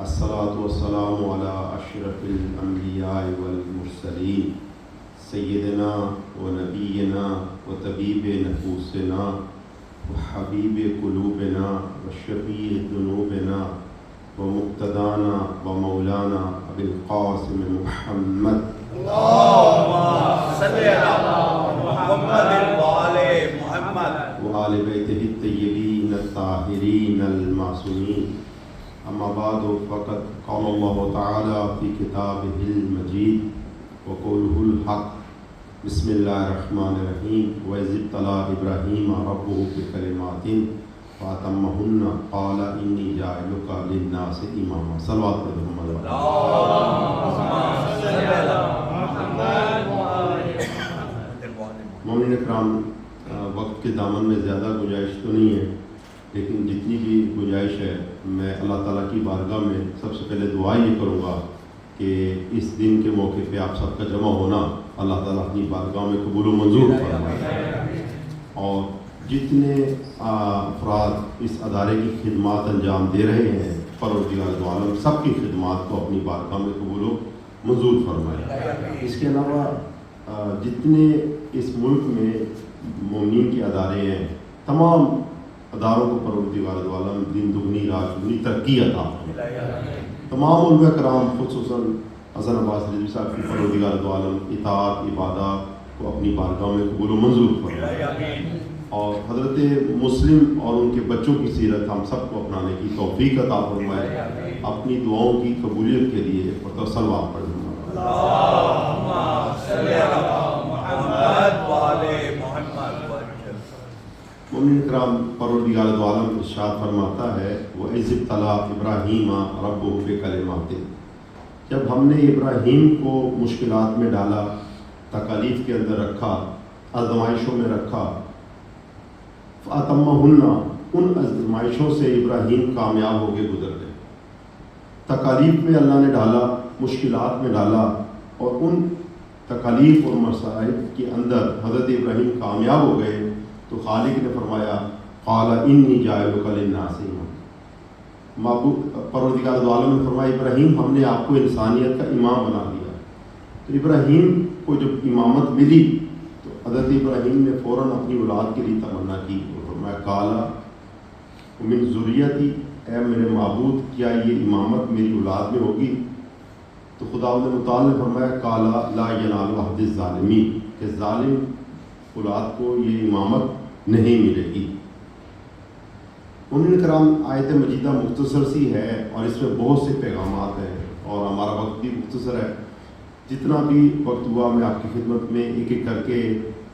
الصلاۃ والسلام علی اشرف الانبیاء والمرسلین سیدنا و نبینا و طبیب نفوسنا و حبیب قلوبنا و شفیع ذنوبنا و مقتدانا و مولانا ابی القاسم محمد اللهم صل علی محمد و آل محمد و آل بیتہ الطیبین الطاہرین المعصومین. اما بعد فقد قال اللہ تعالی فی کتابہ المجید وقولہ الحق. بسم اللہ الرحمن الرحیم. وَإِذِ ابْتَلَىٰ إِبْرَاهِيمَ رَبُّهُ بِكَلِمَاتٍ فَأَتَمَّهُنَّ قَالَ إِنِّي جَاعِلُكَ لِلنَّاسِ إِمَامًا. صلوات پڑھیں محمد. اللهم صل علی محمد و آل محمد. مومنین اکرام، وقت کے دامن میں زیادہ گنجائش تو نہیں ہے، لیکن جتنی بھی گنجائش ہے میں اللہ تعالیٰ کی بارگاہ میں سب سے پہلے دعا یہ کروں گا کہ اس دن کے موقع پہ آپ سب کا جمع ہونا اللہ تعالیٰ اپنی بارگاہ میں قبول و منظور فرمائے. اور جتنے افراد اس ادارے کی خدمات انجام دے رہے ہیں، پروردگار دو عالم سب کی خدمات کو اپنی بارگاہ میں قبول و منظور فرمائے. اس کے علاوہ جتنے اس ملک میں مومنین کے ادارے ہیں، تمام اداروں کو پروردگار دو عالم دن دگنی رات دگنی ترقی عطا فرمائے. تمام علماء کرام خصوصاً حسن عباس رضوی صاحب کی پروردگار دو عالم اطاعت عبادات کو اپنی بارگاہ میں قبول و منظور فرمائے. اور حضرت مسلم اور ان کے بچوں کی سیرت ہم سب کو اپنانے کی توفیق عطا فرمائے. اپنی دعاؤں کی قبولیت کے لیے صلوات پڑھیں. اللهم صل علی محمد و آل محمد. مومنین اکرام، پروردگار دو عالم ارشاد فرماتا ہے وَإِذِ ابْتَلَىٰ إِبْرَاهِيمَ رَبُّهُ بِكَلِمَاتٍ. جب ہم نے ابراہیم کو مشکلات میں ڈالا، تکالیف کے اندر رکھا، آزمائشوں میں رکھا، فَأَتَمَّهُنَّ ان آزمائشوں سے ابراہیم کامیاب ہو کے گزر گئے. تکالیف میں اللہ نے ڈالا، مشکلات میں ڈالا، اور ان تکالیف اور مصائب کے اندر حضرت ابراہیم کامیاب ہو گئے. تو خالق نے فرمایا قال انی جاعلک للناس اماما. معبود پروردگار دو عالم نے فرمایا ابراہیم ہم نے آپ کو انسانیت کا امام بنا دیا. تو ابراہیم کو جب امامت ملی تو حضرت ابراہیم نے فوراً اپنی اولاد کے لیے تمنا کی. فرمایا قال من ذریتی، اے میرے معبود کیا یہ امامت میری اولاد میں ہوگی؟ تو خداوند متعال نے فرمایا قال لا ینال عہد الظالمین، کہ ظالم اولاد کو یہ امامت نہیں ملے گی. مومنین کرام، آیت مجیدہ مختصر سی ہے اور اس میں بہت سے پیغامات ہیں، اور ہمارا وقت بھی مختصر ہے. جتنا بھی وقت ہوا میں آپ کی خدمت میں ایک ایک کر کے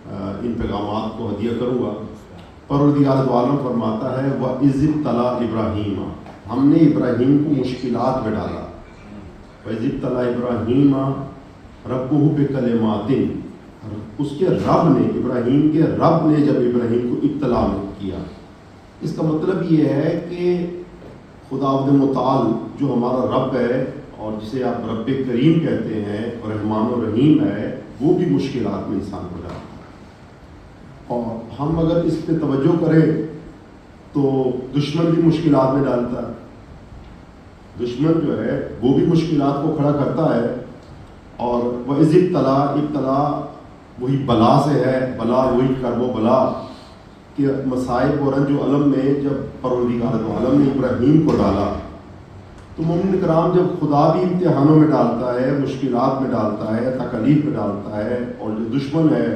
ان پیغامات کو ہدیہ کروں گا. پروردگار دو عالم فرماتا ہے وَإِذِ ابْتَلَىٰ إِبْرَاهِيمَ، ہم نے ابراہیم کو مشکلات میں ڈالا. وَإِذِ ابْتَلَىٰ إِبْرَاهِيمَ رَبُّهُ بِكَلِمَاتٍ، اس کے رب نے، ابراہیم کے رب نے جب ابراہیم کو ابتلا کیا. اس کا مطلب یہ ہے کہ خداوند متعال جو ہمارا رب ہے اور جسے آپ رب کریم کہتے ہیں اور رحمان و رحیم ہے، وہ بھی مشکلات میں انسان کو ڈالتا ہے. اور ہم اگر اس پہ توجہ کریں تو دشمن بھی مشکلات میں ڈالتا ہے. دشمن جو ہے وہ بھی مشکلات کو کھڑا کرتا ہے. اور وَإِذِ ابْتَلَىٰ، ابتلا وہی بلا سے ہے، بلا وہی کرب و بلا کہ مصائب و رنج و علم میں جب پروردگار دو عالم نے ابراہیم کو ڈالا. تو مومنین کرام، جب خدا بھی امتحانوں میں ڈالتا ہے، مشکلات میں ڈالتا ہے، تکالیف میں ڈالتا ہے، اور جو دشمن ہے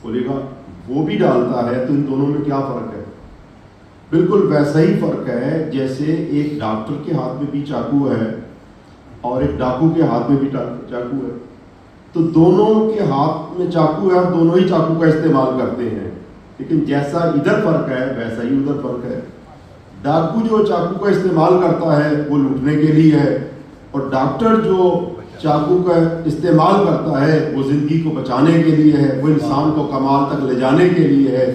بولے گا وہ بھی ڈالتا ہے، تو ان دونوں میں کیا فرق ہے؟ بالکل ویسا ہی فرق ہے جیسے ایک ڈاکٹر کے ہاتھ میں بھی چاقو ہے اور ایک ڈاکو کے ہاتھ میں بھی چاقو ہے. تو دونوں کے ہاتھ میں چاقو ہے اور دونوں ہی چاقو کا استعمال کرتے ہیں، لیکن جیسا ادھر فرق ہے ویسا ہی ادھر فرق ہے. ڈاکو جو چاقو کا استعمال کرتا ہے وہ لوٹنے کے لیے ہے، اور ڈاکٹر جو چاقو کا استعمال کرتا ہے وہ زندگی کو بچانے کے لیے ہے، وہ انسان کو کمال تک لے جانے کے لیے ہے.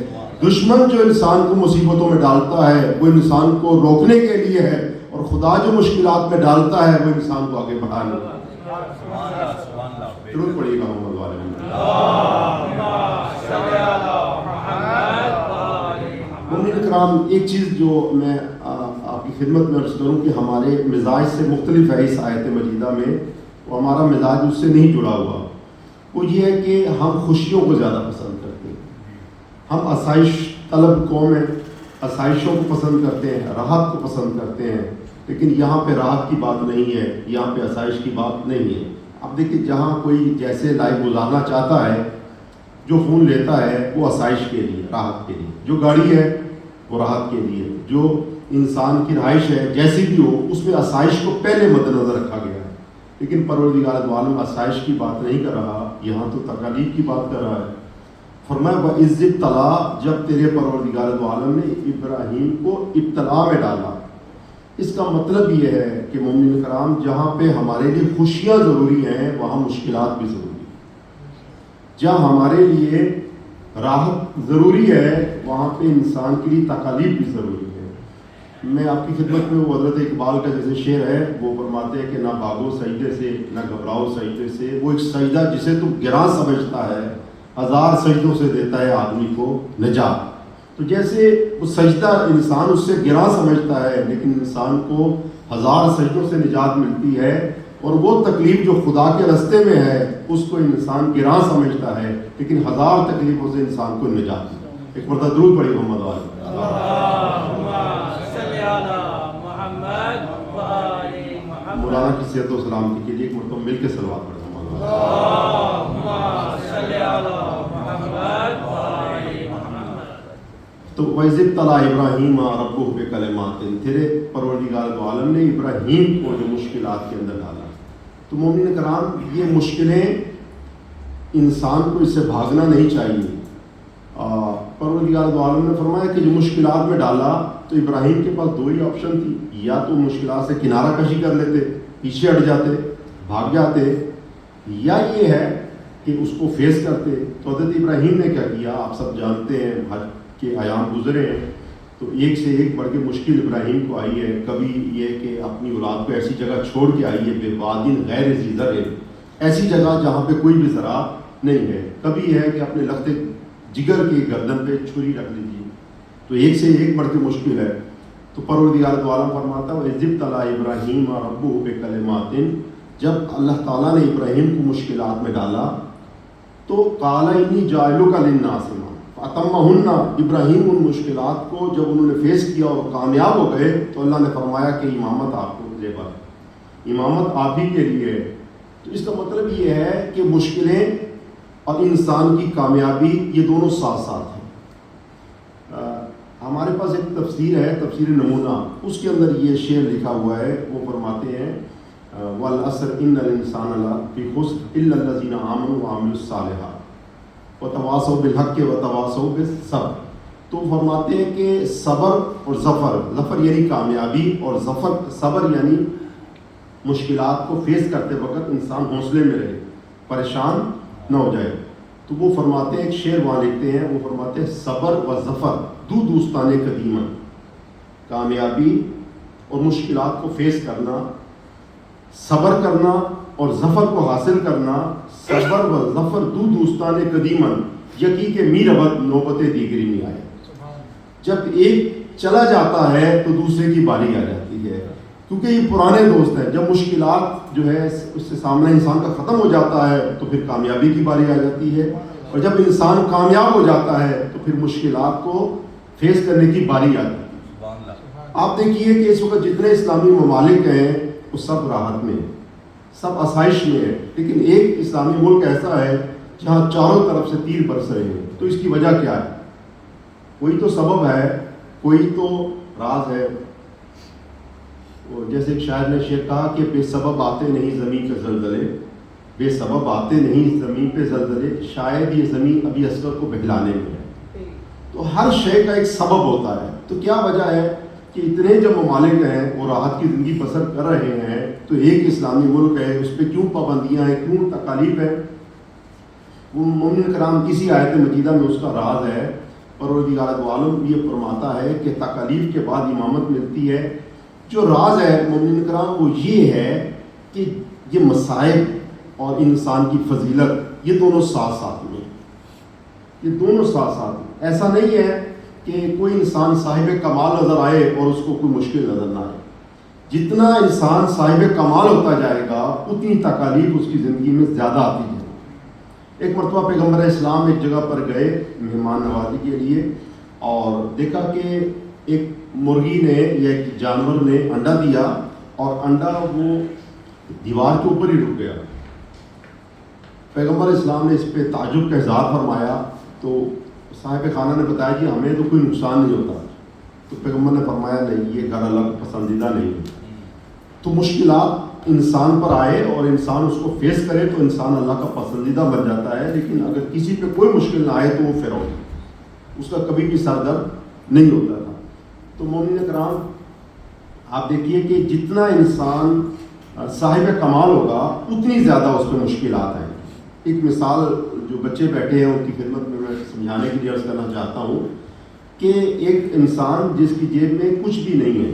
دشمن جو انسان کو مصیبتوں میں ڈالتا ہے وہ انسان کو روکنے کے لیے ہے، اور خدا جو مشکلات میں ڈالتا ہے وہ انسان کو آگے بڑھانے کے لیے. ضرور پڑھیے گا محمد والے. مومنین کرام، ایک چیز جو میں آپ کی خدمت میں عرض کروں کہ ہمارے مزاج سے مختلف ہے اس آیت مجیدہ میں، اور ہمارا مزاج اس سے نہیں جڑا ہوا. وہ یہ ہے کہ ہم خوشیوں کو زیادہ پسند کرتے ہیں. ہم آسائش طلب قوم ہیں، آسائشوں کو پسند کرتے ہیں، راحت کو پسند کرتے ہیں. لیکن یہاں پہ راحت کی بات نہیں ہے، یہاں پہ آسائش کی بات نہیں ہے. اب دیکھیں جہاں کوئی جیسے لائف گزارنا چاہتا ہے، جو فون لیتا ہے وہ آسائش کے لیے، راحت کے لیے. جو گاڑی ہے وہ راحت کے لیے. جو انسان کی رہائش ہے جیسی بھی ہو، اس میں آسائش کو پہلے مد نظر رکھا گیا ہے. لیکن پروردگار دو عالم آسائش کی بات نہیں کر رہا، یہاں تو تکالیف کی بات کر رہا ہے. فرمایا وَإِذِ ابْتَلَىٰ، جب تیرے پروردگار دو عالم نے ابراہیم کو ابتلا میں ڈالا. اس کا مطلب یہ ہے کہ مومنین کرام، جہاں پہ ہمارے لیے خوشیاں ضروری ہیں وہاں مشکلات بھی ضروری ہیں. جہاں ہمارے لیے راحت ضروری ہے وہاں پہ انسان کے لیے تکالیف بھی ضروری ہے. میں آپ کی خدمت میں وہ حضرت اقبال کا جیسے شعر ہے، وہ فرماتے ہیں کہ نہ بھاگو سجدے سے نہ گھبراؤ سجدے سے. وہ ایک سجدہ جسے تو گراں سمجھتا ہے، 1000 سجدوں سے دیتا ہے آدمی کو نجات. تو جیسے وہ سجدہ انسان اس سے گراں سمجھتا ہے، لیکن انسان کو 1000 سجدوں سے نجات ملتی ہے. اور وہ تکلیف جو خدا کے راستے میں ہے اس کو انسان گراں سمجھتا ہے، لیکن 1000 تکلیفوں سے انسان کو نجات ملتی ہے. ایک مرتبہ درود پڑھی محمد والے. مولانا کی صحت و سلامتی کے لیے ایک مرتبہ مل کے صلوات پڑھیں. تو وَإِذِ ابْتَلَىٰ إِبْرَاهِيمَ رَبُّهُ بِكَلِمَاتٍ، تیرے پروردگار دو عالم نے ابراہیم کو جو مشکلات کے اندر ڈالا. تو مومنین کرام، یہ مشکلیں انسان کو اس سے بھاگنا نہیں چاہیے. پروردگار دو عالم نے فرمایا کہ جو مشکلات میں ڈالا، تو ابراہیم کے پاس 2 ہی آپشن تھی. یا تو مشکلات سے کنارہ کشی کر لیتے، پیچھے ہٹ جاتے، بھاگ جاتے، یا یہ ہے کہ اس کو فیس کرتے. تو حضرت ابراہیم نے کیا کیا آپ سب جانتے ہیں، حج کے ایام گزرے ہیں تو ایک سے ایک بڑھ کے مشکل ابراہیم کو آئی ہے. کبھی یہ کہ اپنی اولاد کو ایسی جگہ چھوڑ کے آئی ہے بے وادin غیر ذی زرع، ایسی جگہ جہاں پہ کوئی بھی زراعت نہیں ہے. کبھی یہ ہے کہ اپنے لخت جگر کی گردن پہ چھری رکھ لیجیے. تو ایک سے ایک بڑھ کے مشکل ہے. تو پروردگار دو عالم فرماتا ہے وَإِذِ ابْتَلَىٰ إِبْرَاهِيمَ رَبُّهُ بِكَلِمَاتٍ، جب اللہ تعالیٰ نے ابراہیم کو مشکلات میں ڈالا تو قَالَ إِنِّي جَاعِلُكَ لِلنَّاسِ إِمَامًا فَأَتَمَّهُنَّ. ابراہیم ان مشکلات کو جب انہوں نے فیس کیا اور کامیاب ہو گئے تو اللہ نے فرمایا کہ امامت آپ کو زیبا ہے، امامت آپ ہی کے لیے ہے. تو اس کا مطلب یہ ہے کہ مشکلیں اور انسان کی کامیابی یہ دونوں ساتھ ساتھ ہیں. ہمارے پاس ایک تفسیر ہے، تفسیر نمونہ، اس کے اندر یہ شعر لکھا ہوا ہے. وہ فرماتے ہیں وَالْعَصْرِ إِنَّ الْإِنسَانَ لَفِي خُسْرٍ إِلَّا الَّذِينَ آمَنُوا وَعَمِلُوا الصَّالِحَاتِ وَتَوَاصَوْا بِالْحَقِّ وَتَوَاصَوْا بِالصَّبْرِ. تو فرماتے ہیں کہ صبر اور ظفر، ظفر یعنی کامیابی اور ظفر صبر یعنی مشکلات کو فیس کرتے وقت انسان حوصلے میں رہے، پریشان نہ ہو جائے. تو وہ فرماتے ہیں، ایک شعر وہاں لکھتے ہیں، وہ فرماتے ہیں صبر و ظفر دو دوستان قدیماً. کامیابی اور مشکلات کو فیس کرنا، صبر کرنا اور ظفر کو حاصل کرنا، صبر و ظفر دو دوستان قدیماً یقی کے میر ابد نوبت دیگری نہیں آئے. جب ایک چلا جاتا ہے تو دوسرے کی باری آ جاتی ہے، کیونکہ یہ پرانے دوست ہیں. جب مشکلات جو ہے اس سے سامنا انسان کا ختم ہو جاتا ہے تو پھر کامیابی کی باری آ جاتی ہے، اور جب انسان کامیاب ہو جاتا ہے تو پھر مشکلات کو فیس کرنے کی باری آتی ہے. آپ دیکھیے کہ اس وقت جتنے اسلامی ممالک ہیں وہ سب راحت میں ہیں، سب آسائش میں ہیں، لیکن ایک اسلامی ملک ایسا ہے جہاں چاروں طرف سے تیر برس رہے ہیں. تو اس کی وجہ کیا ہے؟ کوئی تو سبب ہے، کوئی تو راز ہے. جیسے ایک شاعر نے شعر کہا کہ بے سبب آتے نہیں زمین پہ زلزلے، بے سبب آتے نہیں زمین پہ زلزلے، شاید یہ زمین ابھی اصغر کو بہلانے میں ہے. تو ہر شے کا ایک سبب ہوتا ہے. تو کیا وجہ ہے کہ اتنے جو ممالک ہیں وہ راحت کی زندگی بسر کر رہے ہیں، تو ایک اسلامی ملک ہے، اس پہ کیوں پابندیاں ہیں، کیوں تکالیف ہے؟ وہ مومنین کرام کسی آیت مجیدہ میں اس کا راز ہے. پروردگار دو عالم یہ فرماتا ہے کہ تکالیف کے بعد امامت ملتی ہے. جو راز ہے مومنین کرام وہ یہ ہے کہ یہ مصائب اور انسان کی فضیلت یہ دونوں ساتھ ساتھ میں، یہ دونوں ساتھ ساتھ میں. ایسا نہیں ہے کہ کوئی انسان صاحب کمال نظر آئے اور اس کو کوئی مشکل نظر نہ آئے. جتنا انسان صاحب کمال ہوتا جائے گا اتنی تکالیف اس کی زندگی میں زیادہ آتی ہے۔ ایک مرتبہ پیغمبر اسلام ایک جگہ پر گئے مہمان نوازی کے لیے، اور دیکھا کہ ایک مرغی نے یا ایک جانور نے انڈا دیا، اور انڈا وہ دیوار کے اوپر ہی رک گیا۔ پیغمبر اسلام نے اس پہ تعجب کا اظہار فرمایا، تو صاحب خانہ نے بتایا کہ ہمیں تو کوئی نقصان نہیں ہوتا۔ تو پیغمبر نے فرمایا نہیں، یہ گھر اللہ کو پسندیدہ نہیں ہے۔ تو مشکلات انسان پر آئے اور انسان اس کو فیس کرے تو انسان اللہ کا پسندیدہ بن جاتا ہے، لیکن اگر کسی پہ کوئی مشکل نہ آئے تو وہ فرعون ہے، اس کا کبھی بھی سر درد نہیں ہوتا تھا۔ تو مومنین کرام، آپ دیکھیے کہ جتنا انسان صاحب کمال ہوگا اتنی زیادہ اس پہ مشکلات آئیں۔ ایک مثال جو بچے بیٹھے ہیں ان کی خدمت میں سمجھانے کے لیے عرض کرنا چاہتا ہوں کہ ایک انسان جس کی جیب میں کچھ بھی نہیں ہے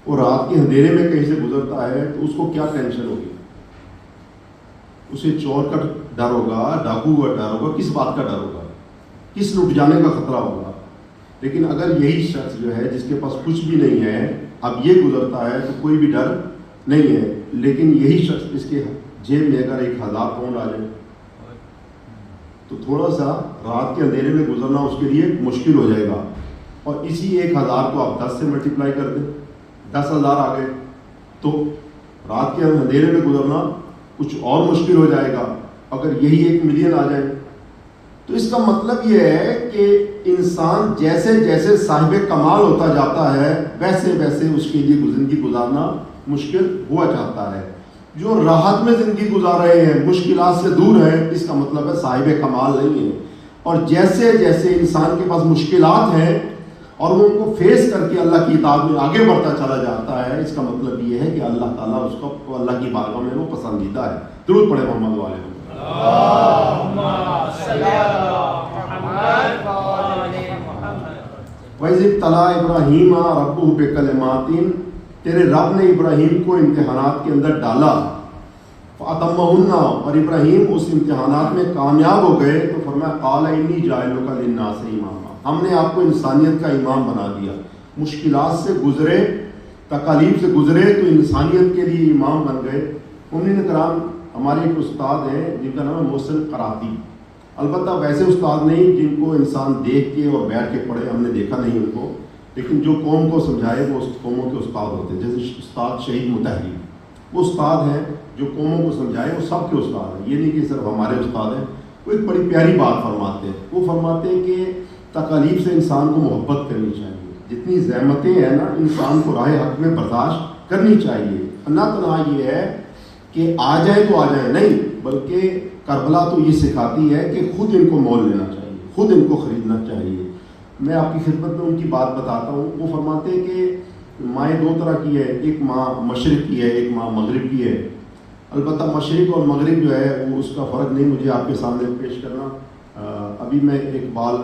اور رات کے اندھیرے میں کہیں سے گزرتا ہے تو اس کو کیا ٹینشن ہوگی؟ اسے چور کا ڈر ہوگا، ڈاکو کا ڈر ہوگا، کس بات کا ڈر ہوگا؟ کس لٹ جانے کا خطرہ ہوگا؟ لیکن اگر یہی شخص جو ہے جس کے پاس کچھ بھی نہیں ہے اب یہ گزرتا ہے تو کوئی بھی ڈر نہیں ہے، لیکن یہی شخص اس کے جیب میں اگر 1000 پاؤنڈ آ جائے تو تھوڑا سا رات کے اندھیرے میں گزرنا اس کے لیے مشکل ہو جائے گا، اور اسی 1000 کو آپ 10 سے ملٹیپلائی کر دیں، 10,000 آ گئے تو رات کے اندھیرے میں گزرنا کچھ اور مشکل ہو جائے گا۔ اگر یہی 1 ملین آ جائے تو اس کا مطلب یہ ہے کہ انسان جیسے جیسے صاحب کمال ہوتا جاتا ہے ویسے ویسے اس کے لیے زندگی گزارنا مشکل ہوا جاتا ہے۔ جو راحت میں زندگی گزار رہے ہیں، مشکلات سے دور ہیں، اس کا مطلب ہے صاحب کمال نہیں ہے۔ اور جیسے جیسے انسان کے پاس مشکلات ہیں اور وہ ان کو فیس کر کے اللہ کی اطاعت میں آگے بڑھتا چلا جاتا ہے، اس کا مطلب یہ ہے کہ اللہ تعالیٰ اس کو اللہ کی بارگاہ میں وہ پسندیدہ ہے۔ درود پڑھے محمد والے کو۔ وَإِذِ ابْتَلَىٰ إِبْرَاهِيمَ رَبُّهُ بِكَلِمَاتٍ، تیرے رب نے ابراہیم کو امتحانات کے اندر ڈالا، فَأَتَمَّهُنَّ، اور ابراہیم اس امتحانات میں کامیاب ہو گئے تو فرمایا قَالَ إِنِّي جَاعِلُكَ لِلنَّاسِ إِمَامًا، ہم نے آپ کو انسانیت کا امام بنا دیا۔ مشکلات سے گزرے، تکالیف سے گزرے تو انسانیت کے لیے امام بن گئے۔ مومنین کرام، ہمارے ایک استاد ہیں جن کا نام ہے محسن قراتی، البتہ ویسے استاد نہیں جن کو انسان دیکھ کے اور بیٹھ کے پڑھے، ہم نے دیکھا نہیں ان کو، لیکن جو قوم کو سمجھائے وہ اس قوموں کے استاد ہوتے ہیں، جیسے استاد شہید مطہری، وہ استاد ہیں جو قوموں کو سمجھائے، وہ سب کے استاد ہیں، یہ نہیں کہ صرف ہمارے استاد ہیں۔ وہ ایک بڑی پیاری بات فرماتے ہیں، وہ فرماتے ہیں کہ تکالیف سے انسان کو محبت کرنی چاہیے، جتنی زحمتیں ہیں نا انسان کو راہ حق میں برداشت کرنی چاہیے۔ نہ تنہا یہ ہے کہ آ جائیں تو آ جائیں نہیں، بلکہ کربلا تو یہ سکھاتی ہے کہ خود ان کو مول لینا چاہیے، خود ان کو خریدنا چاہیے۔ میں آپ کی خدمت میں ان کی بات بتاتا ہوں۔ وہ فرماتے ہیں کہ مائیں 2 طرح کی ہے، ایک ماں مشرق کی ہے، ایک ماں مغرب کی ہے۔ البتہ مشرق اور مغرب جو ہے وہ اس کا فرق نہیں مجھے آپ کے سامنے پیش کرنا۔ ابھی میں اقبال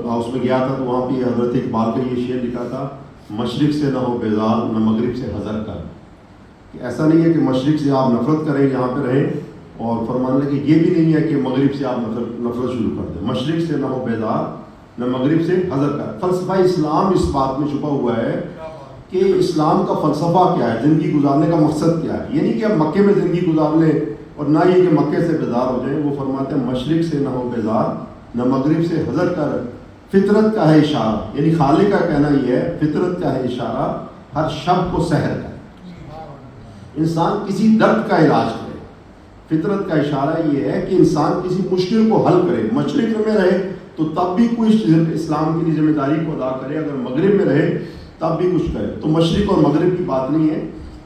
ہاؤس میں گیا تھا تو وہاں پہ حضرت اقبال کا یہ شعر لکھا تھا، مشرق سے نہ ہو بیزار نہ مغرب سے حذر کر، کہ ایسا نہیں ہے کہ مشرق سے آپ نفرت کریں یہاں پہ رہیں، اور فرمان لگے یہ بھی نہیں ہے کہ مغرب سے آپ نفرت شروع کر دیں، مشرق سے نہ ہو بیزار نہ مغرب سے حذر کر۔ فلسفہ اسلام اس بات میں چھپا ہوا ہے کہ اسلام کا فلسفہ کیا ہے، زندگی گزارنے کا مقصد کیا ہے۔ یہ نہیں کہ آپ مکے میں زندگی گزار لیں اور نہ یہ کہ مکے سے بیزار ہو جائیں۔ وہ فرماتے ہیں مشرق سے نہ ہو بیزار نہ مغرب سے حذر کر، فطرت کا ہے اشارہ، یعنی خالق کا کہنا یہ ہے فطرت کا ہے اشارہ، ہر شب کو سحر کا۔ انسان کسی درد کا علاج کرے، فطرت کا اشارہ یہ ہے کہ انسان کسی مشکل کو حل کرے۔ مشرق میں رہے تو تب بھی کوئی اسلام کی ذمہ داری کو ادا کرے، اگر مغرب میں رہے تب بھی کچھ کرے۔ تو مشرق اور مغرب کی بات نہیں ہے،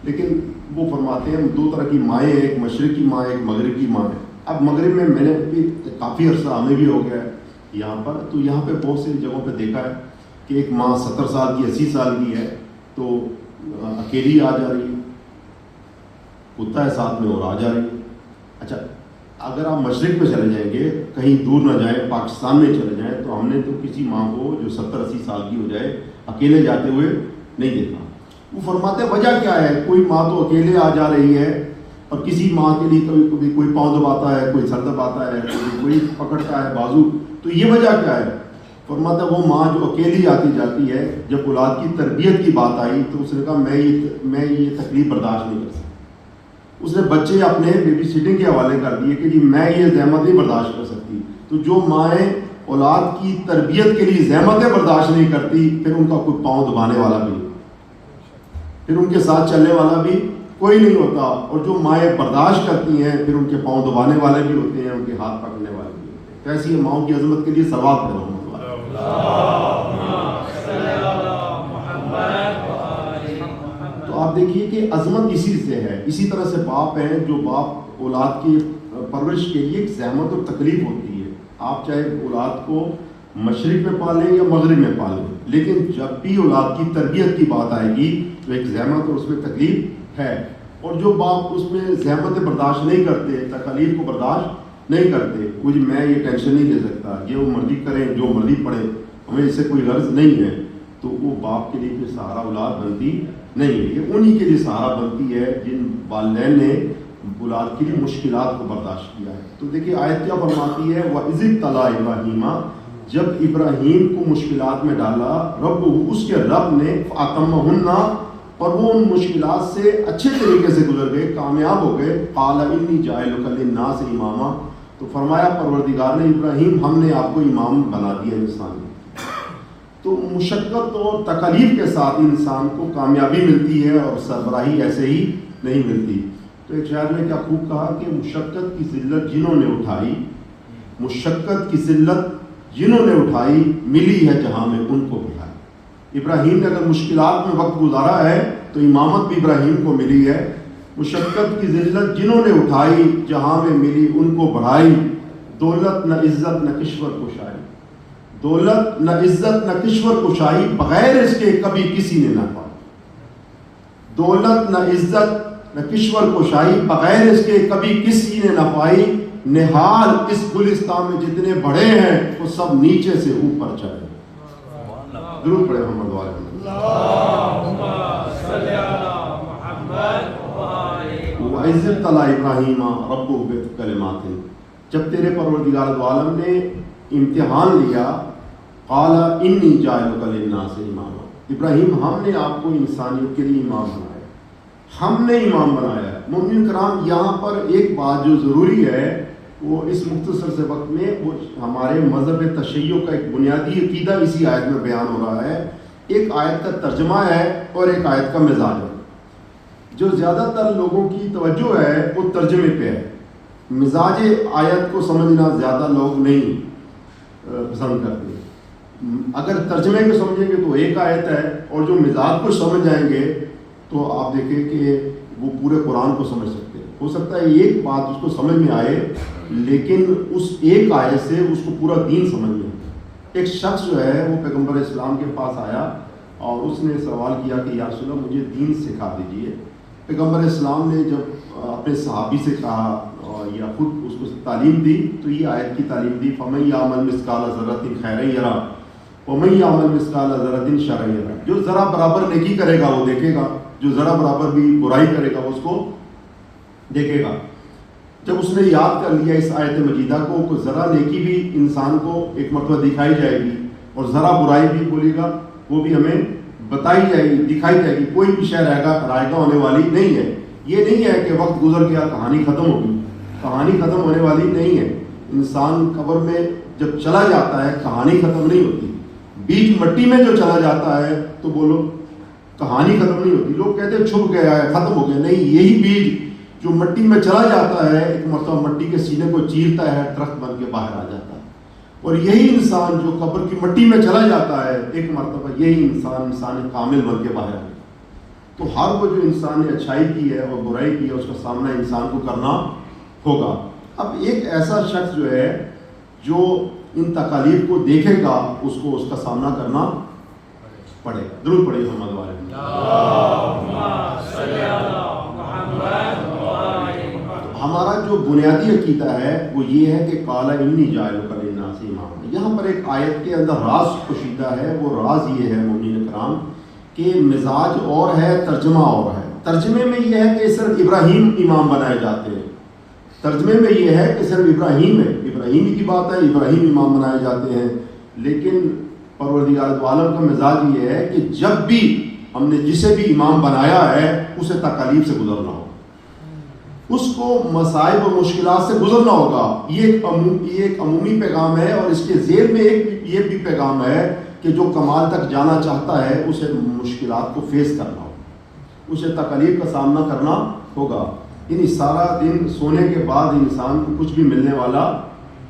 لیکن وہ فرماتے ہیں 2 طرح کی مائیں، ایک مشرق کی ماں، ایک مغرب کی ماں ہے۔ اب مغرب میں میں نے بھی کافی عرصہ ہمیں بھی ہو گیا ہے یہاں پر، تو یہاں پہ بہت سی جگہوں پہ دیکھا ہے کہ ایک ماں 70 سال کی 80 سال کی ہے تو اکیلی آ جا رہی ہے، کتا ہے ساتھ میں اور آ جا رہی ہے۔ اچھا، اگر آپ مشرق میں چلے جائیں گے، کہیں دور نہ جائیں، پاکستان میں چلے جائیں، تو ہم نے تو کسی ماں کو جو 70-80 سال کی ہو جائے اکیلے جاتے ہوئے نہیں دیکھا۔ وہ فرماتے ہیں وجہ کیا ہے، کوئی ماں تو اکیلے آ جا رہی ہے، اور کسی ماں کے لیے کبھی کبھی کوئی پاؤں دباتا ہے، کوئی سر دباتا ہے، کوئی پکڑتا ہے بازو، تو یہ وجہ کیا ہے؟ فرماتا وہ ماں جو اکیلی آتی جاتی ہے، جب اولاد کی تربیت کی بات آئی تو اس نے کہا میں یہ تکلیف برداشت نہیں کر سکتی۔ اس نے بچے اپنے بیبی سٹنگ کے حوالے کر دیے کہ جی میں یہ زحمت نہیں برداشت کر سکتی۔ تو جو مائیں اولاد کی تربیت کے لیے زحمتیں برداشت نہیں کرتی، پھر ان کا کوئی پاؤں دبانے والا بھی نہیں، پھر ان کے ساتھ چلنے والا بھی کوئی نہیں ہوتا۔ اور جو مائیں برداشت کرتی ہیں پھر ان کے پاؤں دبانے والے بھی ہوتے ہیں، ان کے ہاتھ پکڑنے والے بھی ہوتے ہیں۔ تو ایسی ماؤں کی عظمت کے لیے صلوات پڑھو۔ تو آپ دیکھیے کہ عظمت اسی سے ہے۔ اسی طرح سے باپ ہیں، جو باپ اولاد کی پرورش کے لیے ایک زحمت اور تکلیف ہوتی ہے۔ آپ چاہے اولاد کو مشرق میں پالیں یا مغرب میں پالیں، لیکن جب بھی اولاد کی تربیت کی بات آئے گی تو ایک زحمت اور اس میں تکلیف ہے۔ اور جو باپ اس میں زحمتیں برداشت نہیں کرتے، تکلیف کو برداشت نہیں کرتے، کچھ میں یہ ٹینشن نہیں لے سکتا، یہ وہ مرضی کریں، جو مرضی پڑھیں، ہمیں اس سے کوئی غرض نہیں ہے، تو وہ باپ کے لیے کوئی سہارا اولاد بنتی نہیں ہے۔ یہ انہی کے لیے سہارا بنتی ہے جن والدین نے اولاد کے لیے مشکلات کو برداشت کیا ہے۔ تو دیکھیے آیت کیا فرماتی ہے، وَإِذِ ابْتَلَىٰ إِبْرَاهِيمَ، جب ابراہیم کو مشکلات میں ڈالا رب، اس کے رب نے فَأَتَمَّهُنَّ، پر وہ ان مشکلات سے اچھے طریقے سے گزر گئے، کامیاب ہو گئے۔ قَالَ إِنِّي جَاعِلُكَ لِلنَّاسِ إِمَامًا، تو فرمایا پروردگار نے ابراہیم ہم نے آپ کو امام بنا دیا انسان۔ تو مشقت اور تکلیف کے ساتھ انسان کو کامیابی ملتی ہے اور سربراہی ایسے ہی نہیں ملتی۔ تو ایک شاعر نے کیا خوب کہا کہ مشقت کی ذلت جنہوں نے اٹھائی، مشقت کی ذلت جنہوں نے اٹھائی، ملی ہے جہاں میں ان کو بڑھائی۔ ابراہیم نے اگر مشکلات میں وقت گزارا ہے تو امامت بھی ابراہیم کو ملی ہے۔ مشقت کی ذلت جنہوں نے اٹھائی، جہاں میں ملی ان کو بڑھائی۔ دولت نہ عزت نہ کشور کشائی، دولت نہ عزت نہ کشور کشائی، بغیر اس کے کبھی کسی نے نہ پائی۔ دولت نہ عزت نہ کشور کشائی، بغیر اس کے کبھی کسی نے نہ پائی۔ نہال اس گلستان میں جتنے بڑے ہیں وہ سب نیچے سے اوپر چڑھے۔ درود پڑھے محمد والے۔ وَإِذِ ابْتَلَىٰ إِبْرَاهِيمَ رَبُّهُ بِكَلِمَاتٍ، جب تیرے پروردگار دو عالم نے امتحان لیا، قَالَ إِنِّي جَاعِلُكَ لِلنَّاسِ إِمَامًا، ابراہیم ہم نے آپ کو انسانیت کے لیے امام بنایا، ہم نے امام بنایا۔ مومنین کرام، یہاں پر ایک بات جو ضروری ہے وہ اس مختصر سے وقت میں، وہ ہمارے مذہب تشیع کا ایک بنیادی عقیدہ اسی آیت میں بیان ہو رہا ہے۔ ایک آیت کا ترجمہ ہے اور ایک آیت کا مزاج ہے۔ جو زیادہ تر لوگوں کی توجہ ہے وہ ترجمے پہ ہے، مزاج آیت کو سمجھنا زیادہ لوگ نہیں پسند کرتے۔ اگر ترجمے کو سمجھیں گے تو ایک آیت ہے، اور جو مزاج کو سمجھ جائیں گے تو آپ دیکھیں کہ وہ پورے قرآن کو سمجھ سکتے ہیں۔ ہو سکتا ہے ایک بات اس کو سمجھ میں آئے لیکن اس ایک آیت سے اس کو پورا دین سمجھ میں آئے۔ ایک شخص جو ہے وہ پیغمبر اسلام کے پاس آیا اور اس نے سوال کیا کہ یا رسول اللہ مجھے دین سکھا دیجئے۔ پیغمبر اسلام نے جب اپنے صحابی سے کہا یا خود اس کو تعلیم دی تو یہ آیت کی تعلیم دی، فَمَن يَعْمَلْ مِثْقَالَ ذَرَّةٍ خَيْرًا يَرَهُ وَمَن يَعْمَلْ مِثْقَالَ ذَرَّةٍ شَرًّا يَرَهُ، جو ذرا برابر نیکی کرے گا وہ دیکھے گا، جو ذرا برابر بھی برائی کرے گا اس کو دیکھے گا۔ جب اس نے یاد کر لیا اس آیت مجیدہ کو کہ ذرا نیکی بھی انسان کو ایک مرتبہ دکھائی جائے گی اور ذرا برائی بھی بولے گا وہ بھی ہمیں بتائی جائے گی، دکھائی جائے گی، کوئی بھی شے رائگاں ہونے والی نہیں ہے۔ یہ نہیں ہے کہ وقت گزر گیا کہانی ختم ہوگی، کہانی ختم ہونے والی نہیں ہے۔ انسان قبر میں جب چلا جاتا ہے کہانی ختم نہیں ہوتی، بیج مٹی میں جو چلا جاتا ہے تو بولو کہانی ختم نہیں ہوتی۔ لوگ کہتے ہیں چھپ گیا ہے، ختم ہو گیا، نہیں، یہی بیج جو مٹی میں چلا جاتا ہے ایک مرتبہ مٹی کے سینے کو چیرتا ہے، درخت بن کے باہر آ جاتا ہے۔ اور یہی انسان جو قبر کی مٹی میں چلا جاتا ہے ایک مرتبہ یہی انسان کامل بن کے باہر آ جاتا ہے۔ تو ہر وہ جو انسان نے اچھائی کی ہے اور برائی کی ہے اس کا سامنا انسان کو کرنا ہوگا۔ اب ایک ایسا شخص جو ہے جو ان تکالیف کو دیکھے گا اس کو اس کا سامنا کرنا پڑے گا۔ درود پڑھیے محمد والے۔ ہمارا جو بنیادی عقیدہ ہے وہ یہ ہے کہ قال انی جاعلک للناس اماما۔ یہاں پر ایک آیت کے اندر راز پوشیدہ ہے، وہ راز یہ ہے مومنین کرام کہ مزاج اور ہے، ترجمہ اور ہے۔ ترجمے میں یہ ہے کہ صرف ابراہیم امام بنائے جاتے ہیں، ترجمے میں یہ ہے کہ صرف ابراہیم ہے، ابراہیم کی بات ہے، ابراہیم امام بنائے جاتے ہیں، لیکن پروردگار دو عالم کا مزاج یہ ہے کہ جب بھی ہم نے جسے بھی امام بنایا ہے اسے تکالیف سے گزرنا ہو، اس کو مصائب اور مشکلات سے گزرنا ہوگا. یہ ایک عمومی پیغام ہے، اور اس کے ذیل میں ایک یہ بھی پیغام ہے کہ جو کمال تک جانا چاہتا ہے اسے مشکلات کو فیس کرنا ہوگا، اسے تکالیف کا سامنا کرنا ہوگا. یعنی سارا دن سونے کے بعد انسان کو کچھ بھی ملنے والا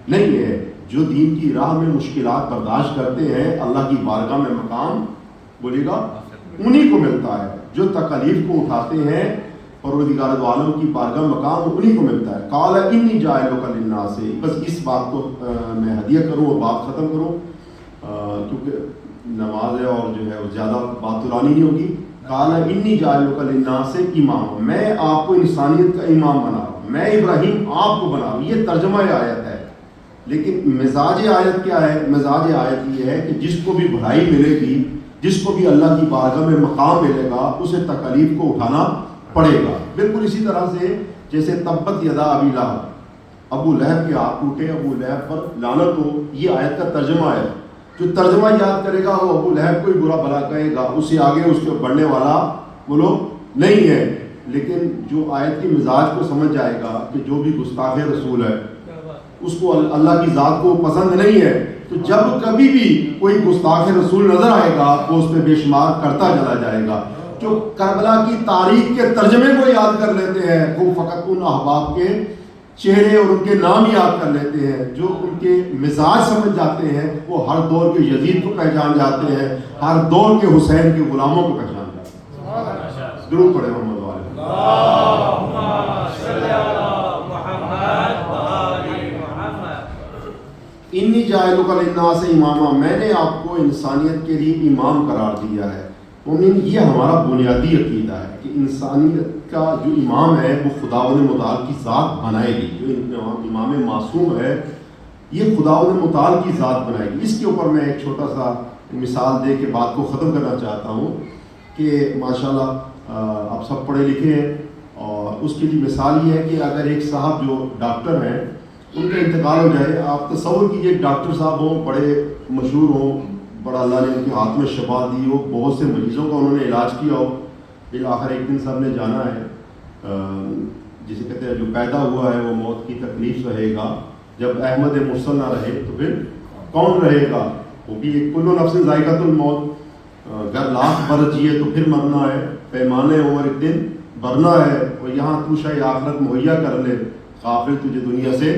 نہیں ہے. جو دین کی راہ میں مشکلات برداشت کرتے ہیں اللہ کی بارگاہ میں مقام بولے گا انہی کو ملتا ہے. جو تکالیف کو اٹھاتے ہیں پروردگار دو عالم کی بارگاہ مقام انہی کو ملتا ہے. قال انی جاعلک للناس، بس اس بات کو میں ہدیہ کروں اور بات ختم کروں، کیونکہ نماز ہے اور جو ہے وہ زیادہ بات تلانی نہیں ہوگی. قال انی جاعلک للناس امام، میں آپ کو انسانیت کا امام بنا رہا ہوں، میں ابراہیم آپ کو بنا رہا ہوں. یہ ترجمہ آیت ہے، لیکن مزاج آیت کیا ہے؟ مزاج آیت یہ ہے کہ جس کو بھی بھلائی ملے گی، جس کو بھی اللہ کی بارگاہ میں مقام ملے گا، اسے تکالیف کو اٹھانا پڑے گا. بالکل اسی طرح سے جیسے تبت یدا ابی لہب، ابو لہب کے ہاتھ ٹوٹے، ابو لہب پر لعنت ہو، یہ آیت کا ترجمہ ہے. جو ترجمہ یاد کرے گا وہ ابو لہب کو ہی برا بھلا کہے گا، اس سے آگے اس کے بڑھنے والا بولو نہیں ہے. لیکن جو آیت کی مزاج کو سمجھ جائے گا کہ جو بھی گستاخ رسول ہے اس کو اللہ کی ذات کو پسند نہیں ہے، تو جب کبھی بھی کوئی گستاخ رسول نظر آئے گا وہ اس پہ بے شمار کرتا چلا جائے گا. جو کربلا کی تاریخ کے ترجمے کو یاد کر لیتے ہیں وہ فقط ان احباب کے چہرے اور ان کے نام یاد کر لیتے ہیں. جو ان کے مزاج سمجھ جاتے ہیں وہ ہر دور کے یزید کو پہچان جاتے ہیں، ہر دور کے حسین کے غلاموں کو پہچان جاتے ہیں. ضرور پڑھے محمد والے. انی جاعلک للناس اماما، میں نے آپ کو انسانیت کے لیے امام قرار دیا ہے. مومن یہ ہمارا بنیادی عقیدہ ہے کہ انسانیت کا جو امام ہے وہ خداوند متعال کی ذات بنائے گی. جو امام معصوم ہے یہ خداوند متعال کی ذات بنائے گی. اس کے اوپر میں ایک چھوٹا سا مثال دے کے بات کو ختم کرنا چاہتا ہوں کہ ماشاءاللہ آپ سب پڑھے لکھے ہیں، اور اس کے لیے مثال یہ ہے کہ اگر ایک صاحب جو ڈاکٹر ہیں ان کا انتقال ہو جائے، آپ تصور کیجیے ایک ڈاکٹر صاحب ہوں، بڑے مشہور ہوں، بڑا اللہ نے ان کے ہاتھ میں شفا دی ہو، بہت سے مریضوں کا انہوں نے علاج کیا ہو. بالآخر ایک دن سب نے جانا ہے، جسے کہتے ہیں جو پیدا ہوا ہے وہ موت کی تکلیف سہے گا. جب احمد مرسل نہ رہے تو پھر کون رہے گا؟ وہ بھی ایک کل نفس ذائقۃ الموت. گر لاکھ برس جیے تو پھر مرنا ہے، پیمانے عمر ایک دن بھرنا ہے، اور یہاں تو شاہ آخرت مہیا کر لے، غافل تجھے دنیا سے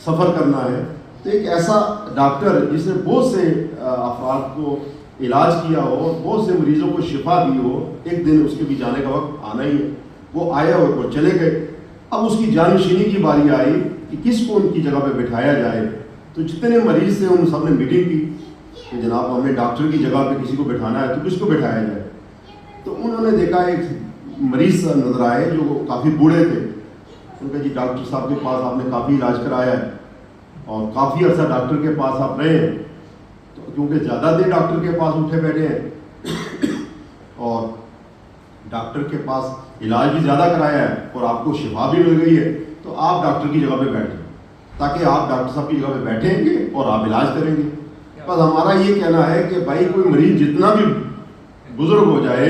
سفر کرنا ہے. تو ایک ایسا ڈاکٹر جس نے بہت سے افراد کو علاج کیا ہو اور بہت سے مریضوں کو شفا دی ہو، ایک دن اس کے بھی جانے کا وقت آنا ہی ہے. وہ آئے اور وہ چلے گئے. اب اس کی جانشینی کی باری آئی کہ کس کو ان کی جگہ پہ بٹھایا جائے. تو جتنے مریض تھے ان سب نے میٹنگ کی کہ جناب ہمیں ڈاکٹر کی جگہ پہ کسی کو بٹھانا ہے تو کس کو بٹھایا جائے. تو انہوں نے دیکھا ایک مریض نظر آئے جو کافی بوڑھے تھے. ان کا جی ڈاکٹر صاحب کے پاس آپ نے کافی علاج کرایا ہے اور کافی عرصہ ڈاکٹر کے پاس آپ رہے ہیں، تو کیونکہ زیادہ دیر ڈاکٹر کے پاس اٹھے بیٹھے ہیں اور ڈاکٹر کے پاس علاج بھی زیادہ کرایا ہے اور آپ کو شفا بھی مل گئی ہے، تو آپ ڈاکٹر کی جگہ پہ بیٹھ جائیں تاکہ آپ ڈاکٹر صاحب کی جگہ پہ بیٹھیں گے اور آپ علاج کریں گے. بس ہمارا یہ کہنا ہے کہ بھائی کوئی مریض جتنا بھی بزرگ ہو جائے،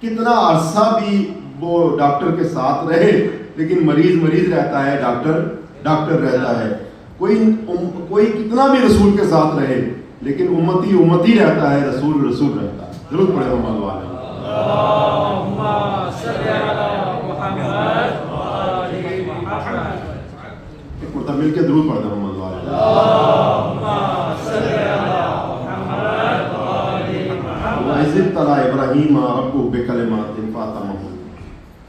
کتنا عرصہ بھی وہ ڈاکٹر کے ساتھ رہے، لیکن مریض مریض رہتا ہے، ڈاکٹر ڈاکٹر رہتا ہے. کوئی کتنا بھی رسول کے ساتھ رہے لیکن امتی امتی رہتا ہے، رسول رسول رہتا ہے. ضرور پڑھے محمد والے. ایک مرتبہ مل کے ضرور پڑھتے محمد والے. وَإِذِ ابْتَلَىٰ إِبْرَاهِيمَ رَبُّهُ بِكَلِمَاتٍ فَأَتَمَّهُنَّ،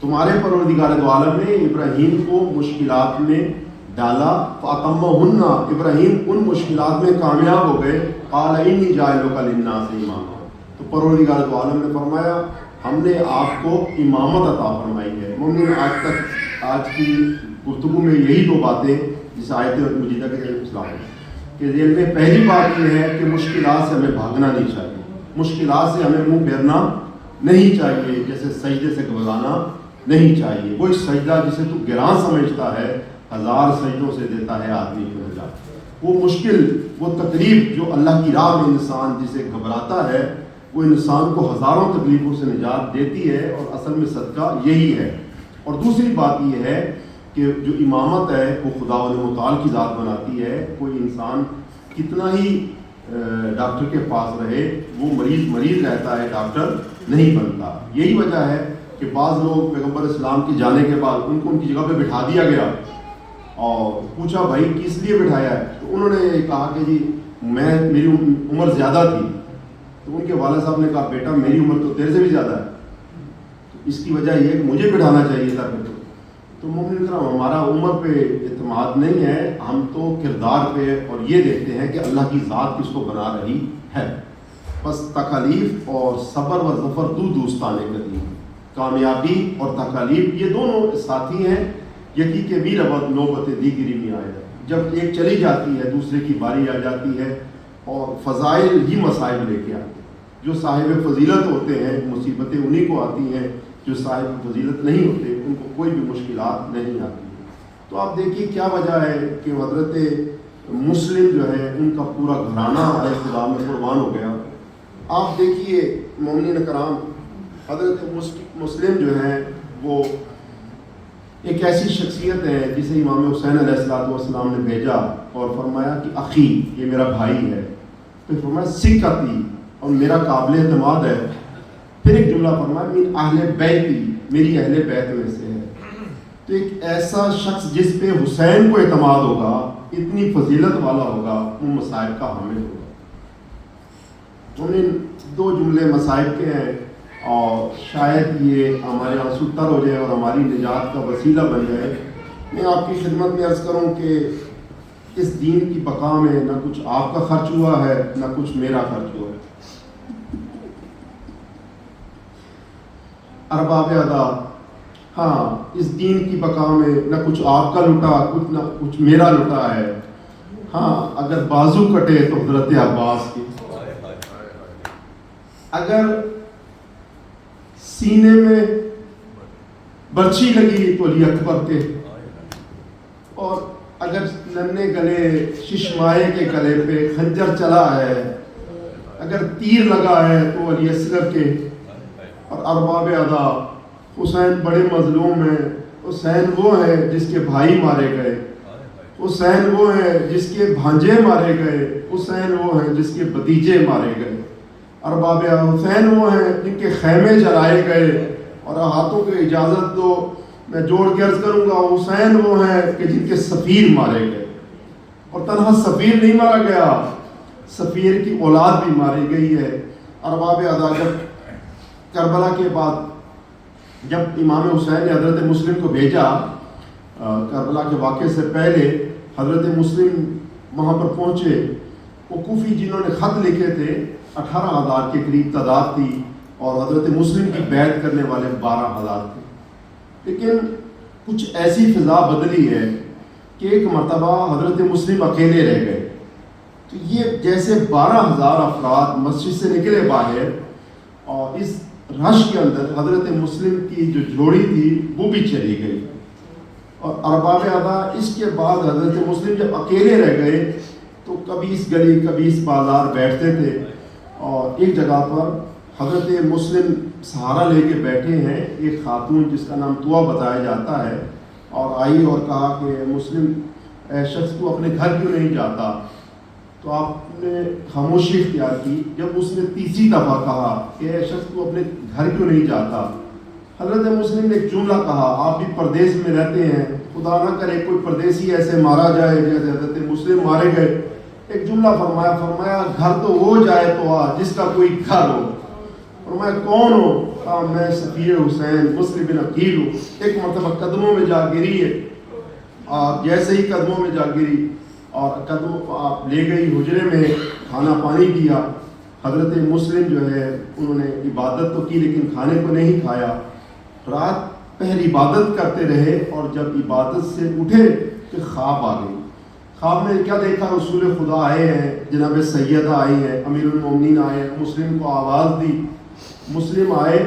تمہارے پروردگار دو عالم نے ابراہیم کو مشکلات میں ڈالا. فَأَتَمَّهُنَّ، ابراہیم ان مشکلات میں کامیاب ہو گئے. قَالَ إِنِّي جَاعِلُكَ لِلنَّاسِ إِمَامًا، تو پروردگار دو عالم نے فرمایا ہم نے آپ کو امامت عطا فرمائی ہے. مومن آج کی گفتگو میں یہی دو باتیں جس آیت مجیدہ کے اسلام کے ذیل میں پہلی بات یہ ہے کہ مشکلات سے ہمیں بھاگنا نہیں چاہیے، مشکلات سے ہمیں منہ پھیرنا نہیں چاہیے، جیسے سجدے سے گھبرانا نہیں چاہیے. وہ سجدہ جسے تو گراں سمجھتا ہے 1000 سجدوں سے دیتا ہے آدمی کو نجات. وہ مشکل، وہ تکلیف جو اللہ کی راہ میں انسان جسے گھبراتا ہے، وہ انسان کو ہزاروں تکلیفوں سے نجات دیتی ہے، اور اصل میں صدقہ یہی ہے۔ اور دوسری بات یہ ہے کہ جو امامت ہے وہ خداوند متعال کی ذات بناتی ہے۔ کوئی انسان کتنا ہی ڈاکٹر کے پاس رہے، وہ مریض رہتا ہے، ڈاکٹر نہیں بنتا۔ یہی وجہ ہے کہ بعض لوگ پیغمبر اسلام کے جانے کے بعد ان کو ان کی جگہ پہ بٹھا دیا گیا، اور پوچھا بھائی کس لیے بٹھایا ہے؟ تو انہوں نے کہا کہ جی میری عمر زیادہ تھی۔ تو ان کے والد صاحب نے کہا بیٹا میری عمر تو تیرے سے بھی زیادہ ہے، تو اس کی وجہ یہ ہے کہ مجھے بٹھانا چاہیے تھا پھر تو مومن کرام ہمارا عمر پہ اعتماد نہیں ہے، ہم تو کردار پہ اور یہ دیکھتے ہیں کہ اللہ کی ذات کس کو بنا رہی ہے۔ بس تکالیف اور صبر و ظفر دوستان قدیم، کامیابی اور تکالیف یہ دونوں ساتھی ہیں، یکی کے بھی ربط نوبت دیگری میں آئے۔ جب ایک چلی جاتی ہے دوسرے کی باری آ جاتی ہے، اور فضائل ہی مصائب لے کے آتے ہیں۔ جو صاحب فضیلت ہوتے ہیں مصیبتیں انہی کو آتی ہیں، جو صاحب فضیلت نہیں ہوتے ان کو کوئی بھی مشکلات نہیں آتی۔ تو آپ دیکھیے کیا وجہ ہے کہ حضرت مسلم جو ہے ان کا پورا گھرانہ علیہ السلام میں قربان ہو گیا۔ آپ دیکھیے مومنین کرام، حضرت مسلم جو ہیں وہ ایک ایسی شخصیت ہے جسے امام حسین علیہ السلام نے بھیجا اور فرمایا کہ اخی، یہ میرا بھائی ہے۔ پھر فرمایا سکتی، اور میرا قابل اعتماد ہے۔ پھر ایک جملہ فرمایا من اہل بیتی، میری اہل بیت میں سے ہے۔ تو ایک ایسا شخص جس پہ حسین کو اعتماد ہوگا، اتنی فضیلت والا ہوگا، وہ مصائب کا حامل ہوگا۔ انہیں دو جملے مصائب کے ہیں، اور شاید یہ ہمارے آنسو تر ہو جائے اور ہماری نجات کا وسیلہ بن جائے۔ میں آپ کی خدمت میں عرض کروں کہ اس دین کی بقا میں نہ کچھ آپ کا خرچ ہوا ہے، نہ کچھ میرا خرچ ہوا ہے۔ ارباب ادا، ہاں اس دین کی بقا میں نہ کچھ آپ کا لٹا، نہ کچھ میرا لٹا ہے۔ ہاں اگر بازو کٹے تو حضرت عباس کے، اگر سینے میں برچھی لگی تو علی اکبر کے، اور اگر ننے گلے ششمائے کے گلے پہ خنجر چلا ہے، اگر تیر لگا ہے تو علی اصغر کے۔ اور ارباب ادا، حسین بڑے مظلوم ہیں، حسین وہ ہے جس کے بھائی مارے گئے، حسین وہ ہے جس کے بھانجے مارے گئے، حسین وہ ہے جس کے بھتیجے مارے گئے۔ ارباب حسین وہ ہیں جن کے خیمے جلائے گئے، اور ہاتھوں کو اجازت دو میں جوڑ کے عرض کروں گا، حسین وہ ہیں کہ جن کے سفیر مارے گئے۔ اور تنہا سفیر نہیں مارا گیا، سفیر کی اولاد بھی ماری گئی ہے۔ ارباب ادا، جب کربلا کے بعد جب امام حسین نے حضرت مسلم کو بھیجا، کربلا کے واقعے سے پہلے حضرت مسلم وہاں پر پہنچے، وہ کوفی جنہوں نے خط لکھے تھے 18,000 کے قریب تعداد تھی، اور حضرت مسلم کی بیعت کرنے والے 12,000 تھے۔ لیکن کچھ ایسی فضا بدلی ہے کہ ایک مرتبہ حضرت مسلم اکیلے رہ گئے۔ تو یہ جیسے 12,000 افراد مسجد سے نکلے باہر، اور اس رش کے اندر حضرت مسلم کی جو جوڑی تھی وہ بھی چلی گئی۔ اور ارباب ادا، اس کے بعد حضرت مسلم جب اکیلے رہ گئے تو کبھی اس گلی کبھی اس بازار بیٹھتے تھے، اور ایک جگہ پر حضرت مسلم سہارا لے کے بیٹھے ہیں، ایک خاتون جس کا نام طوا بتایا جاتا ہے، اور آئی اور کہا کہ مسلم اے شخص تو اپنے گھر کیوں نہیں جاتا؟ تو آپ نے خاموشی اختیار کی۔ جب اس نے تیسری دفعہ کہا کہ اے شخص تو اپنے گھر کیوں نہیں جاتا، حضرت مسلم نے ایک جملہ کہا، آپ بھی پردیس میں رہتے ہیں، خدا نہ کرے کوئی پردیسی ایسے مارا جائے جیسے حضرت مسلم مارے گئے۔ ایک جملہ فرمایا گھر تو وہ جائے تو آ جس کا کوئی گھر ہو۔ فرمایا کون ہو؟ کہا میں سفیر حسین مسلم بن عقیل ہوں۔ ایک مرتبہ قدموں میں جا گری ہے، جیسے ہی قدموں میں جا گری اور قدم آپ لے گئی حجرے میں، کھانا پانی دیا۔ حضرت مسلم جو ہے انہوں نے عبادت تو کی لیکن کھانے کو نہیں کھایا۔ رات پہر عبادت کرتے رہے، اور جب عبادت سے اٹھے تو خواب آ گئی۔ خواب میں کیا دیکھا؟ رسول خدا آئے ہیں، جناب سیدہ آئی ہیں، امیر المومنین آئے، مسلم کو آواز دی، مسلم آئے،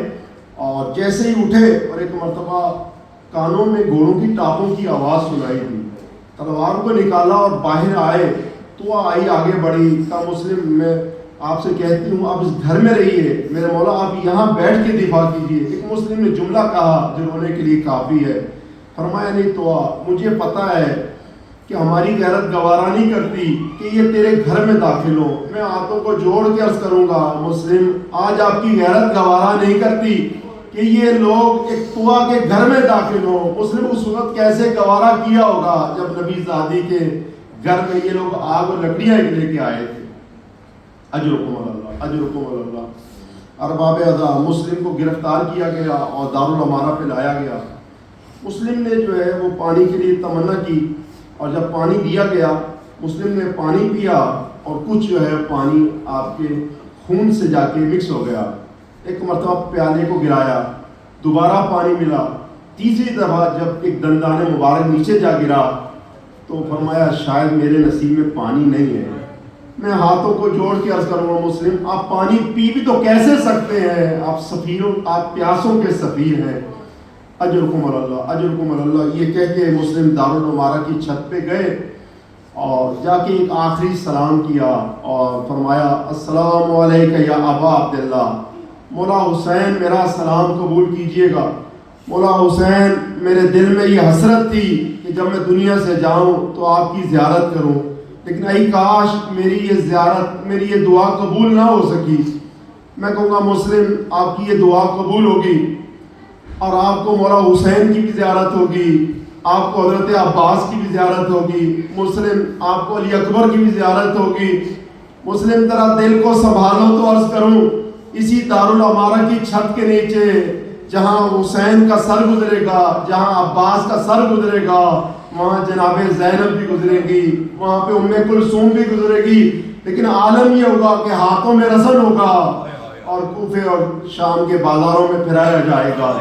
اور جیسے ہی اٹھے اور ایک مرتبہ کانوں میں گھوڑوں کی ٹاپوں کی آواز سنائی دی، تلوار کو نکالا اور باہر آئے، تو آئی آگے بڑھی، کہا مسلم میں آپ سے کہتی ہوں آپ اس گھر میں رہیے، میرے مولا آپ یہاں بیٹھ کے دفاع کیجیے۔ ایک مسلم نے جملہ کہا جو رونے کے لیے کافی ہے، فرمایا نہیں تو مجھے پتا ہے کہ ہماری غیرت گوارا نہیں کرتی کہ یہ تیرے گھر میں داخل ہو، میں ہاتھوں کو جوڑ کے عرض کروں گا مسلم آج آپ کی غیرت گوارا نہیں کرتی کہ یہ لوگ ایک طوا کے گھر میں داخل ہو۔ مسلم اس وقت کیسے گوارا کیا ہوگا جب نبی زادی کے گھر میں یہ لوگ آگ اور لکڑیاں لے کے آئے تھے۔ اجرکم اللہ، اجرکم اللہ۔ ارباب ادا مسلم کو گرفتار کیا گیا اور دارالامارہ پہ لایا گیا۔ مسلم نے جو ہے وہ پانی کے لیے تمنا کی، اور جب پانی دیا گیا مسلم نے پانی پیا اور کچھ جو ہے پانی آپ کے خون سے جا کے مکس ہو گیا۔ ایک مرتبہ پیالے کو گرایا، دوبارہ پانی ملا، تیسری دفعہ جب ایک دندان مبارک نیچے جا گرا تو فرمایا شاید میرے نصیب میں پانی نہیں ہے۔ میں ہاتھوں کو جوڑ کے عرض کروں گا مسلم آپ پانی پی بھی تو کیسے سکتے ہیں، آپ سفیروں، آپ پیاسوں کے سفیر ہیں۔ اجرکم اللہ، اجرکم اللہ۔ یہ کہہ کے مسلم دارالامارہ کی چھت پہ گئے اور جا کے ایک آخری سلام کیا اور فرمایا السلام علیکم یا ابا عبداللہ، مولا حسین میرا سلام قبول کیجئے گا۔ مولا حسین میرے دل میں یہ حسرت تھی کہ جب میں دنیا سے جاؤں تو آپ کی زیارت کروں، لیکن ای کاش میری یہ زیارت، میری یہ دعا قبول نہ ہو سکی۔ میں کہوں گا مسلم آپ کی یہ دعا قبول ہوگی اور آپ کو مولا حسین کی بھی زیارت ہوگی، آپ کو حضرت عباس کی بھی زیارت ہوگی، مسلم آپ کو علی اکبر کی بھی زیارت ہوگی۔ مسلم ذرا دل کو سنبھالو تو عرض کروں اسی دارالامارہ کی چھت کے نیچے جہاں حسین کا سر گزرے گا، جہاں عباس کا سر گزرے گا، وہاں جناب زینب بھی گزرے گی، وہاں پہ ام کلثوم بھی گزرے گی، لیکن عالم یہ ہوگا کہ ہاتھوں میں رسن ہوگا اور کوفے اور شام کے بازاروں میں پھرایا جائے گا۔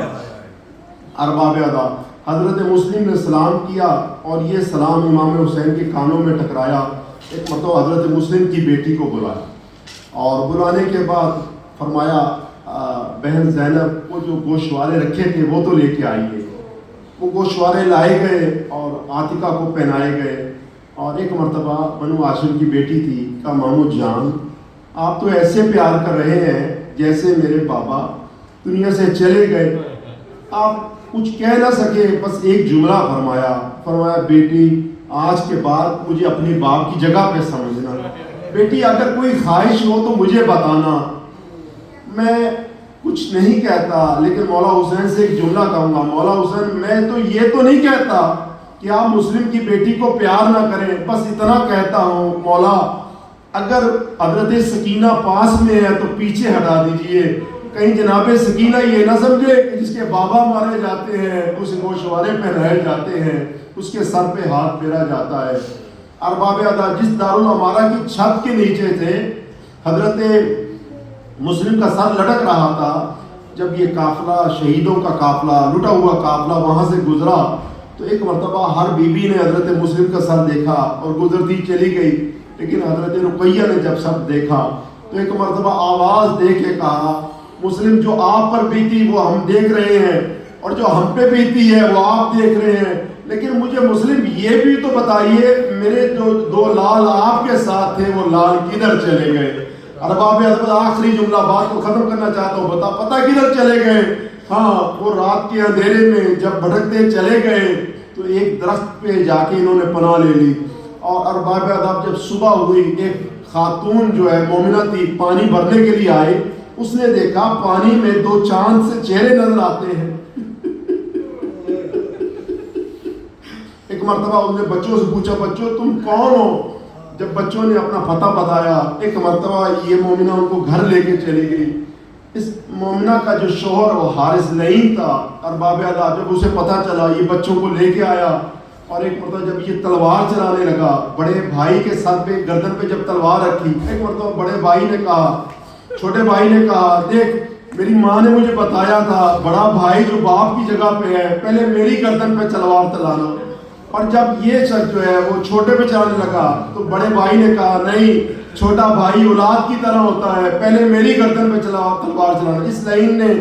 ارباب ادا حضرت مسلم نے سلام کیا اور یہ سلام امام حسین کے کانوں میں ٹکرایا۔ ایک مرتبہ حضرت مسلم کی بیٹی کو بلایا اور بلانے کے بعد فرمایا بہن زینب وہ جو گوشوارے رکھے تھے وہ تو لے کے آئیے۔ وہ گوشوارے لائے گئے اور عاتقہ کو پہنائے گئے، اور ایک مرتبہ بنو ہاشم کی بیٹی تھی، کہا مامو جان آپ تو ایسے پیار کر رہے ہیں جیسے میرے بابا دنیا سے چلے گئے، آپ کچھ کہہ نہ سکے، بس ایک جملہ فرمایا بیٹی آج کے بعد مجھے اپنی باپ کی جگہ پہ سمجھنا، بیٹی اگر کوئی خواہش ہو تو مجھے بتانا، میں کچھ نہیں کہتا لیکن مولا حسین سے ایک جملہ کہوں گا، مولا حسین میں تو یہ تو نہیں کہتا کہ آپ مسلم کی بیٹی کو پیار نہ کریں، بس اتنا کہتا ہوں مولا اگر حضرت سکینہ پاس میں ہے تو پیچھے ہٹا دیجئے، کہیں جناب سکینہ یہ نہ سمجھے کہ جس کے بابا مارے جاتے ہیں اسے گوشوارے پہنائے جاتے ہیں، اس کے سر پہ ہاتھ پھیرا جاتا ہے۔ ارباب ادا جس دارالامارہ کی چھت کے نیچے تھے حضرت مسلم کا سر لٹک رہا تھا، جب یہ قافلہ شہیدوں کا قافلہ لٹا ہوا قافلہ وہاں سے گزرا تو ایک مرتبہ ہر بی بی نے حضرت مسلم کا سر دیکھا اور گزرتی چلی گئی، لیکن حضرت رقیہ نے جب سب دیکھا تو ایک مرتبہ آواز دے کے کہا مسلم جو آپ پر بیتی وہ ہم دیکھ رہے ہیں اور جو ہم پہ بیتی ہے وہ آپ دیکھ رہے ہیں، لیکن مجھے مسلم یہ بھی تو بتائیے میرے جو دو لال آپ کے ساتھ تھے وہ لال کدھر چلے گئے؟ ارباب حضرت آخری جملہ بات کو ختم کرنا چاہتا ہوں، پتہ کدھر چلے گئے؟ ہاں وہ رات کے اندھیرے میں جب بھٹکتے چلے گئے تو ایک درخت پہ جا کے انہوں نے پناہ لے لی، اور ارباب حضرت جب صبح ہوئی ایک خاتون جو ہے مومنہ تھی پانی بھرنے کے لیے آئے، اس نے دیکھا پانی میں دو چاند سے چہرے نظر آتے ہیں۔ ایک مرتبہ اس نے بچوں سے پوچھا بچوں تم کون ہو؟ جب بچوں نے اپنا فتح بتایا ایک مرتبہ یہ مومنہ ان کو گھر لے کے چلی گئی۔ اس مومنہ کا جو شوہر وہ حارث لعین تھا، ارباب ادا جب اسے پتہ چلا یہ بچوں کو لے کے آیا، اور ایک مرتبہ جب یہ تلوار چلانے لگا بڑے بھائی کے سر پہ گردن پہ جب تلوار رکھی، ایک مرتبہ بڑے بھائی نے کہا، چھوٹے بھائی نے کہا دیکھ میری ماں نے مجھے بتایا تھا بڑا بھائی جو باپ کی جگہ پہ ہے پہلے میری گردن پہ تلوار چلانا، اور جب یہ شخص جو ہے وہ چھوٹے پہ چلانے لگا تو بڑے بھائی نے کہا نہیں چھوٹا بھائی اولاد کی طرح ہوتا ہے، پہلے میری گردن پہ تلوار چلانا۔ اس لعین نے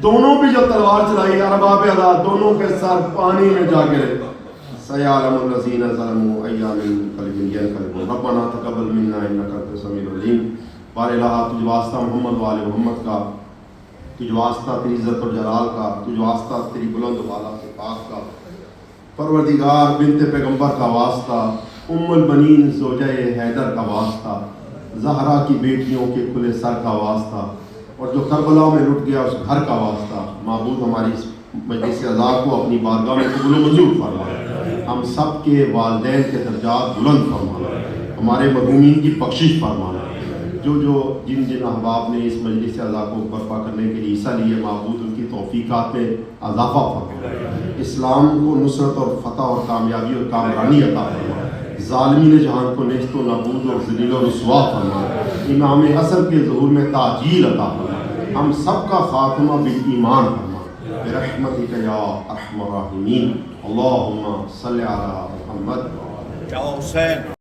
دونوں پہ جو تلوار چلائی ارباب ادا دونوں کے سر پانی میں جا گرے، سيعلم الذين ظلموا أي منقلب ينقلبون ربنا تقبل منا إنك أنت السميع العليم. بار الہ تجھ واسطہ محمد وآل محمد کا، تجھ واسطہ تیری عزت و جلال کا، تجھ واسطہ تیری بلند و بالا سے پاک کا، پروردگار بنت پیغمبر کا واسطہ، ام البنین زوجہ حیدر کا واسطہ، زہرا کی بیٹیوں کے کھلے سر کا واسطہ، اور جو کربلا میں لٹ گیا اس گھر کا واسطہ، معبود ہماری اس مجلس عزا کو اپنی بارگاہ میں قبول و منظور فرما، ہم سب کے والدین کے درجات بلند فرما، ہمارے مرحومین کی بخشش فرما، جن جن احباب نے اس مجلس عزا کو برپا کرنے کے لیے حصہ لیے، معبود ان کی توفیقات میں اضافہ فرما، اسلام کو نصرت اور فتح اور کامیابی اور کامرانی عطا فرما، ظالمین جہان کو نیست و نابود اور ذلیل و رسوا فرما، امام حسن کے ظہور میں تعجیل عطا فرما، ہم سب کا خاتمہ بالایمان فرما، برحمتک یا ارحم الراحمین، اللہم صلی علی محمد. جاؤ حسین.